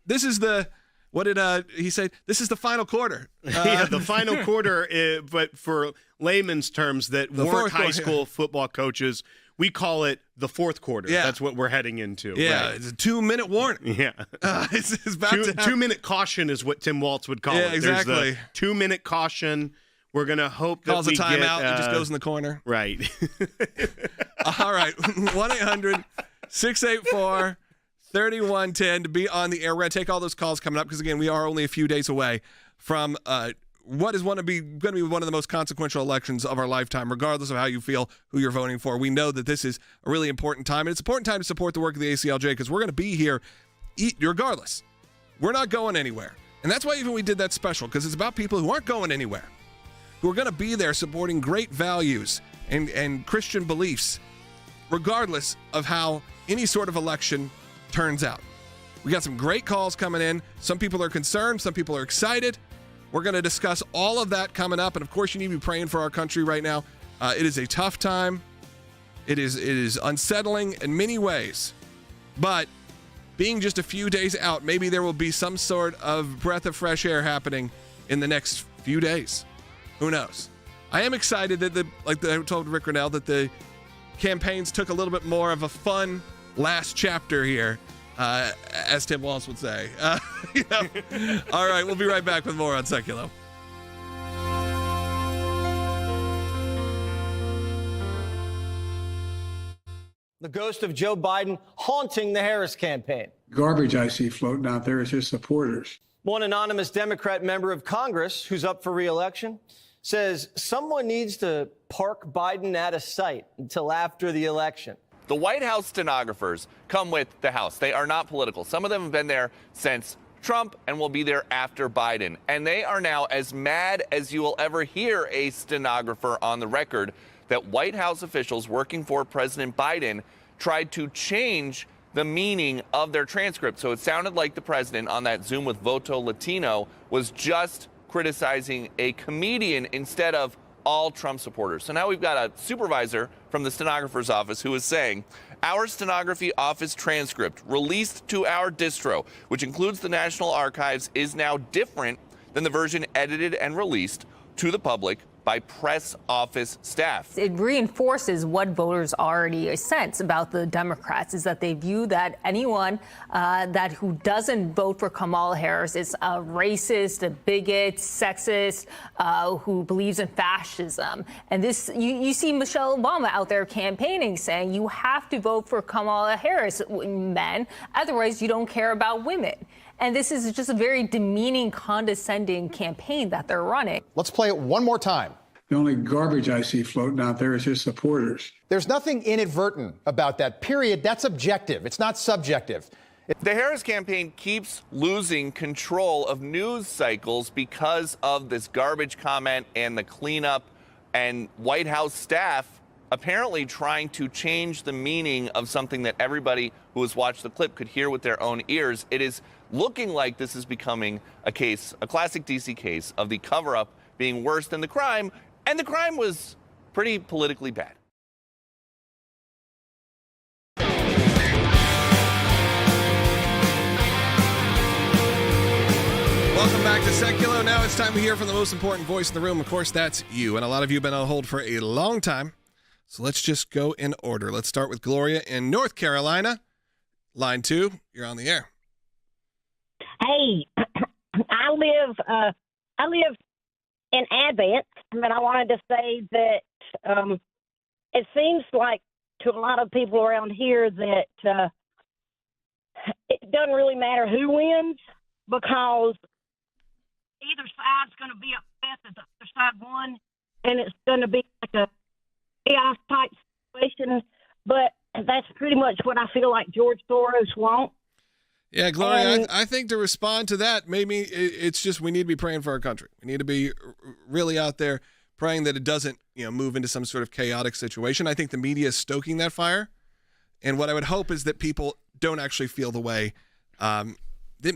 this is the... What did he say? This is the final quarter. Yeah, the final quarter, but for layman's terms that weren't high school football coaches, we call it the fourth quarter. Yeah. That's what we're heading into. Yeah, right. It's a 2-minute warning. Yeah. It's about to happen. 2-minute caution is what Tim Walz would call it. Exactly. There's the 2-minute caution. We're going to hope that calls we a timeout. get... It just goes in the corner. Right. All right. 1-800-684-3110 to be on the air. We're going to take all those calls coming up, because, again, we are only a few days away from what is going to be one of the most consequential elections of our lifetime, regardless of how you feel, who you're voting for. We know that this is a really important time, and it's an important time to support the work of the ACLJ, because we're going to be here regardless. We're not going anywhere. And that's why even we did that special, because it's about people who aren't going anywhere, who are going to be there supporting great values and Christian beliefs, regardless of how any sort of election turns out. We got some great calls coming in. Some people are concerned. Some people are excited. We're going to discuss all of that coming up. And of course, you need to be praying for our country right now. It is a tough time. It is unsettling in many ways. But being just a few days out, maybe there will be some sort of breath of fresh air happening in the next few days. Who knows? I am excited that like I told Rick Grinnell, that the campaigns took a little bit more of a fun last chapter here, as Tim Walz would say. All right, we'll be right back with more on Sekulow. The ghost of Joe Biden haunting the Harris campaign. Garbage I see floating out there is his supporters. One anonymous Democrat member of Congress who's up for re-election says someone needs to park Biden out of sight until after the election. The White House stenographers come with the House. They are not political. Some of them have been there since Trump and will be there after Biden. And they are now as mad as you will ever hear a stenographer on the record that White House officials working for President Biden tried to change the meaning of their transcript. So it sounded like the president on that Zoom with Voto Latino was just criticizing a comedian instead of all Trump supporters. So now we've got a supervisor from the stenographer's office who is saying, our stenography office transcript released to our distro, which includes the National Archives, is now different than the version edited and released to the public by press office staff. It reinforces what voters already sense about the Democrats, is that they view that anyone who doesn't vote for Kamala Harris is a racist, a bigot, sexist, who believes in fascism. And this, you see Michelle Obama out there campaigning, saying you have to vote for Kamala Harris, men, otherwise you don't care about women. And this is just a very demeaning, condescending campaign that they're running. Let's play it one more time. The only garbage I see floating out there is his supporters. There's nothing inadvertent about that, period. That's objective. It's not subjective. The Harris campaign keeps losing control of news cycles because of this garbage comment and the cleanup, and White House staff apparently trying to change the meaning of something that everybody who has watched the clip could hear with their own ears. It is looking like this is becoming a case, a classic DC case of the cover-up being worse than the crime, and the crime was pretty politically bad. Welcome back to Sekulow. Now it's time to hear from the most important voice in the room. Of course, that's you. And a lot of you have been on hold for a long time. So let's just go in order. Let's start with Gloria in North Carolina. Line 2, you're on the air. Hey, I live in Advent, but I wanted to say that it seems like to a lot of people around here that it doesn't really matter who wins, because either side's going to be upset that the other side won, and it's going to be like a chaos type situation. But that's pretty much what I feel like George Soros wants. Yeah, Gloria, I think to respond to that, maybe it's just we need to be praying for our country. We need to be really out there praying that it doesn't, move into some sort of chaotic situation. I think the media is stoking that fire, and what I would hope is that people don't actually feel the way that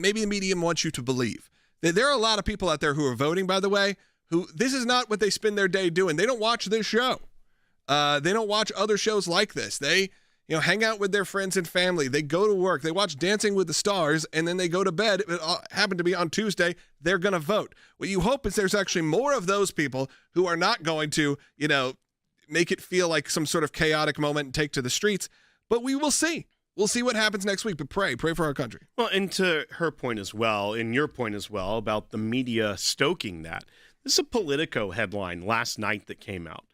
maybe the media wants you to believe. There are a lot of people out there who are voting, by the way, who this is not what they spend their day doing. They don't watch this show. They don't watch other shows like this. They hang out with their friends and family. They go to work. They watch Dancing with the Stars, and then they go to bed. If it happened to be on Tuesday, they're going to vote. What you hope is there's actually more of those people who are not going to, make it feel like some sort of chaotic moment and take to the streets. But we will see. We'll see what happens next week, but pray for our country. Well, and to her point as well, and your point as well, about the media stoking that. This is a Politico headline last night that came out.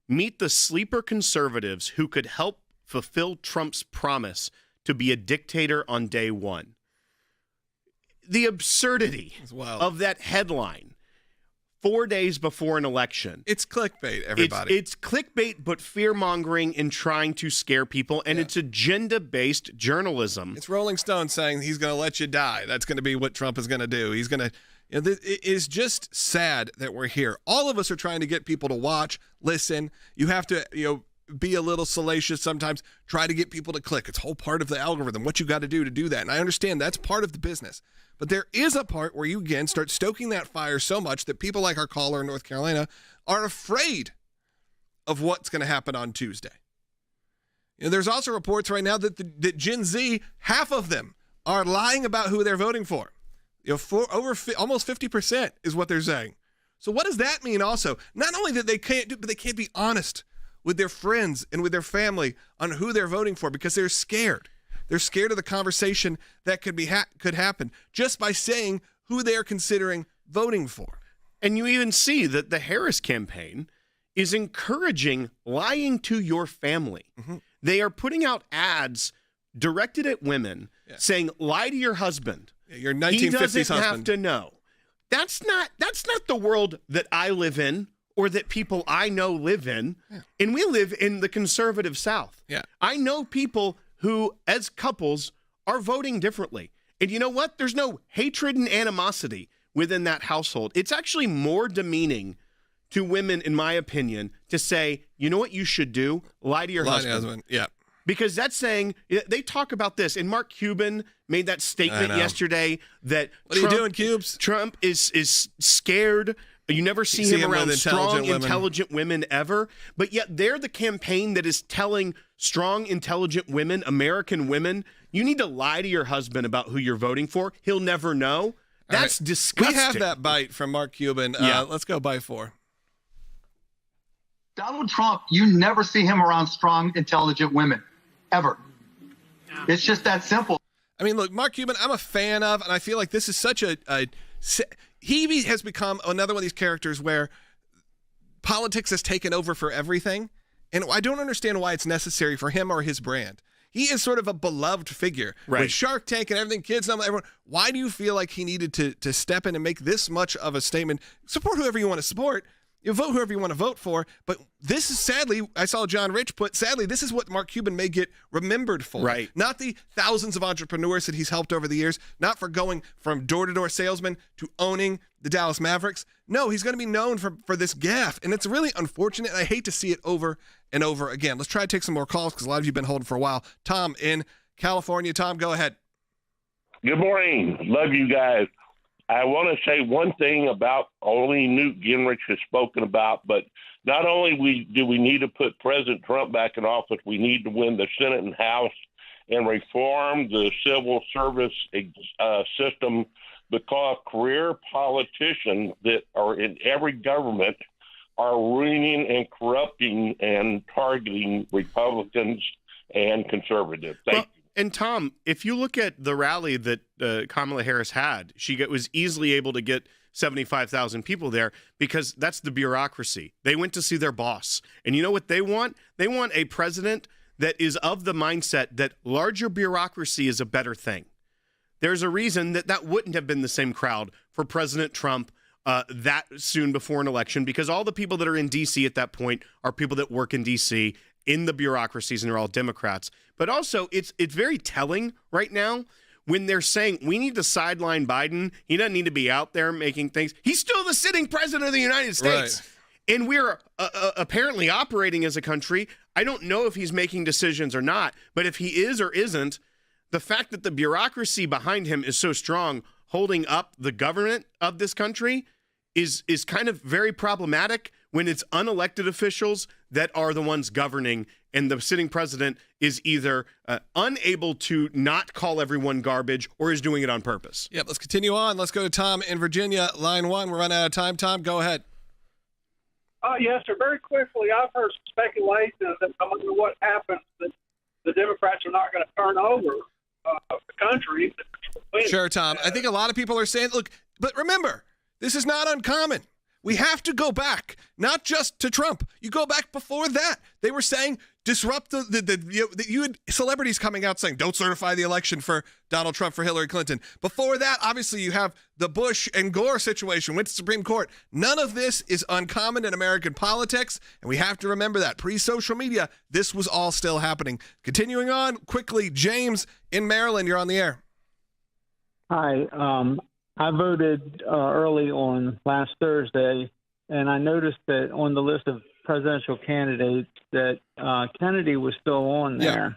Meet the sleeper conservatives who could help fulfill Trump's promise to be a dictator on day one. The absurdity of that headline 4 days before an election. It's clickbait, everybody. It's clickbait, but fear-mongering and trying to scare people, and it's agenda-based journalism. It's Rolling Stone saying he's going to let you die. That's going to be what Trump is going to do. He's going to... it is just sad that we're here. All of us are trying to get people to watch, listen. You have to, be a little salacious sometimes, try to get people to click. It's a whole part of the algorithm, what you got to do that. And I understand that's part of the business. But there is a part where you, again, start stoking that fire so much that people like our caller in North Carolina are afraid of what's going to happen on Tuesday. There's also reports right now that that Gen Z, half of them, are lying about who they're voting for. Almost 50% is what they're saying. So what does that mean also? Not only that they can't do, but they can't be honest with their friends and with their family on who they're voting for because they're scared. They're scared of the conversation that could happen just by saying who they're considering voting for. And you even see that the Harris campaign is encouraging lying to your family. Mm-hmm. They are putting out ads directed at women saying, lie to your husband. Your 1950s he doesn't husband. have to know. That's not the world that I live in or that people I know live in. Yeah. And we live in the conservative South. Yeah. I know people who, as couples, are voting differently. And you know what? There's no hatred and animosity within that household. It's actually more demeaning to women, in my opinion, to say, you know what you should do? Lie to your husband. Yeah. Because that's saying, they talk about this, and Mark Cuban made that statement yesterday that what are you doing, Cubes? Trump is scared. You never see him around strong, intelligent women ever. But yet they're the campaign that is telling strong, intelligent women, American women, you need to lie to your husband about who you're voting for. He'll never know. That's disgusting. We have that bite from Mark Cuban. Let's go bite 4. Donald Trump, you never see him around strong, intelligent women, ever. It's just that simple. I mean, look, Mark Cuban, I'm a fan of, and I feel like this is such he has become another one of these characters where politics has taken over for everything, and I don't understand why it's necessary for him or his brand. He is sort of a beloved figure. Right. With Shark Tank and everything, kids, and everyone. Why do you feel like he needed to step in and make this much of a statement? Support whoever you want to support. You vote whoever you want to vote for, but this is sadly, I saw John Rich put, sadly, this is what Mark Cuban may get remembered for. Right. Not the thousands of entrepreneurs that he's helped over the years, not for going from door-to-door salesman to owning the Dallas Mavericks. No, he's going to be known for this gaffe, and it's really unfortunate. I hate to see it over and over again. Let's try to take some more calls because a lot of you have been holding for a while. Tom in California. Tom, go ahead. Good morning. Love you guys. I want to say one thing about only Newt Gingrich has spoken about, but not only do we need to put President Trump back in office, we need to win the Senate and House and reform the civil service system, because career politicians that are in every government are ruining and corrupting and targeting Republicans and conservatives. Thank you. And Tom, if you look at the rally that Kamala Harris had, she was easily able to get 75,000 people there because that's the bureaucracy. They went to see their boss. And you know what they want? They want a president that is of the mindset that larger bureaucracy is a better thing. There's a reason that wouldn't have been the same crowd for President Trump that soon before an election, because all the people that are in D.C. at that point are people that work in D.C., in the bureaucracies, and they're all Democrats. But also, it's very telling right now when they're saying we need to sideline Biden. He doesn't need to be out there making things. He's still the sitting president of the United States. Right. And we're apparently operating as a country. I don't know if he's making decisions or not, but if he is or isn't, the fact that the bureaucracy behind him is so strong, holding up the government of this country, is kind of very problematic when it's unelected officials that are the ones governing, and the sitting president is either unable to not call everyone garbage or is doing it on purpose. Yep, let's continue on. Let's go to Tom in Virginia, line 1. We're running out of time. Tom, go ahead. Yes, sir. Very quickly, I've heard speculation that no matter what happens, that the Democrats are not going to turn over the country. Sure, Tom. I think a lot of people are saying, look, but remember, this is not uncommon. We have to go back, not just to Trump. You go back before that. They were saying disrupt you had celebrities coming out saying don't certify the election for Donald Trump, for Hillary Clinton. Before that, obviously, you have the Bush and Gore situation, went to Supreme Court. None of this is uncommon in American politics, and we have to remember that. Pre-social media, this was all still happening. Continuing on quickly, James in Maryland, you're on the air. Hi. I voted early on last Thursday, and I noticed that on the list of presidential candidates that Kennedy was still on there. Yeah.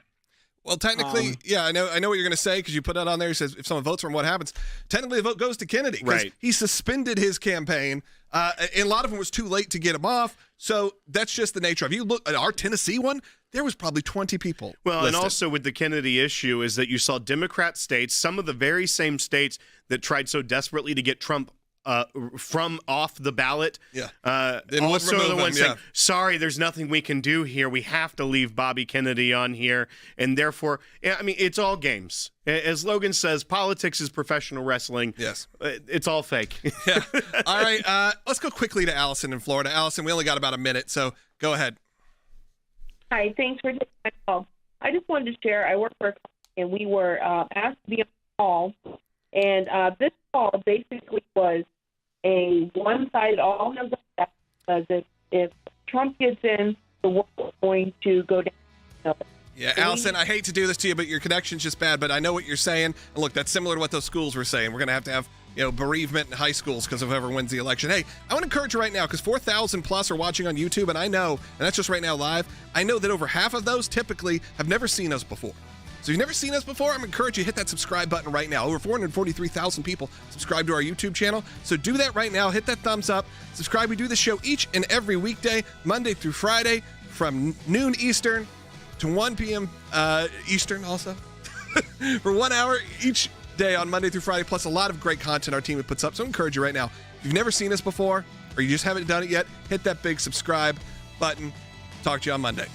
Well, technically, I know what you're going to say because you put that on there. He says if someone votes for him, what happens? Technically, the vote goes to Kennedy because he suspended his campaign, and a lot of them was too late to get him off. So that's just the nature of it. You look at our Tennessee one, there was probably 20 people. Well, listed. And also with the Kennedy issue is that you saw Democrat states, some of the very same states that tried so desperately to get Trump from off the ballot. Yeah. Also the one saying, sorry, there's nothing we can do here. We have to leave Bobby Kennedy on here. And therefore, I mean, it's all games. As Logan says, politics is professional wrestling. Yes. It's all fake. Yeah. All right. Let's go quickly to Allison in Florida. Allison, we only got about a minute, so go ahead. Hi, thanks for taking my call. I just wanted to share, I work for a company, and we were asked to be on the call. And this call basically was a one-sided all hands on deck, because if Trump gets in, the world is going to go down. Yeah, Allison, I hate to do this to you, but your connection's just bad. But I know what you're saying. And look, that's similar to what those schools were saying. We're going to have bereavement in high schools because of whoever wins the election. Hey, I want to encourage you right now because 4,000 plus are watching on YouTube, and I know, and that's just right now live, I know that over half of those typically have never seen us before. So if you've never seen us before, I'm encouraging you to hit that subscribe button right now. Over 443,000 people subscribe to our YouTube channel. So do that right now. Hit that thumbs up. Subscribe. We do the show each and every weekday, Monday through Friday, from noon Eastern to 1 p.m. Eastern also. For 1 hour each day on Monday through Friday, plus a lot of great content our team puts up. So I encourage you right now. If you've never seen us before or you just haven't done it yet, hit that big subscribe button. Talk to you on Monday.